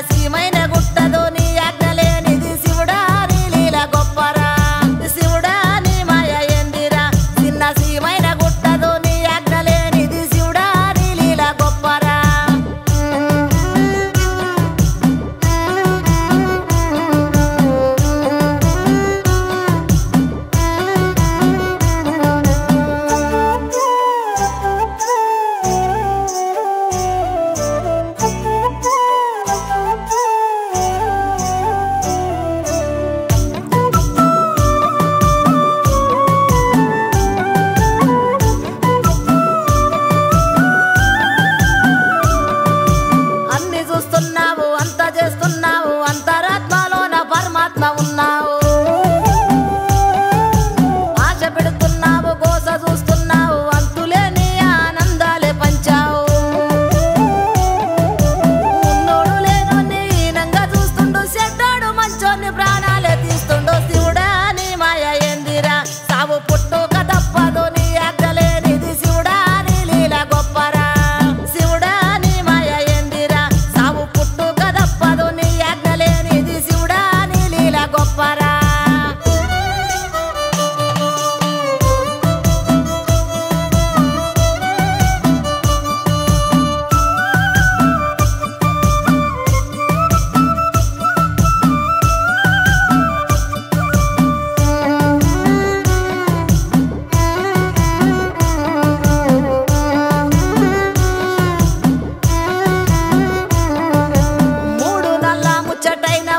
సీమైన గుట్టదో నీ ఆజ్ఞలేనిది శివుడా నీ లీల గొప్పరా శివుడా నీ మాయ ఏందిరా చిన్న సీమైన గుట్టదో నీ ఆజ్ఞలేనిది శివుడా నీ లీల గొప్పరా చూస్తున్నావు అంత చేస్తున్నావు అంతరాత్మలోన పరమాత్మ ఉన్నావు ఆశ పెడుతున్నావు గోస చూస్తున్నావు అంతులేని ఆనందాలే పంచావు ఉన్నోడు లేనోన్ని హీనంగా చూస్తుండు చెడ్డాడు మంచోన్ని ప్రాణాలే తీస్తుండు శివుడా నీ మాయ ఏందిరా సావు పుట్టుక తప్పదు నీ ఆజ్ఞలేనిది శివుడా నీ లీల గొప్పరా శివుడా నీ మాయ ఏందిరా సావు పుట్టుక తప్పదు నీ ఆజ్ఞలేనిది శివుడా నీ లీల గొప్పరా మూడు నల్ల ముచ్చటైన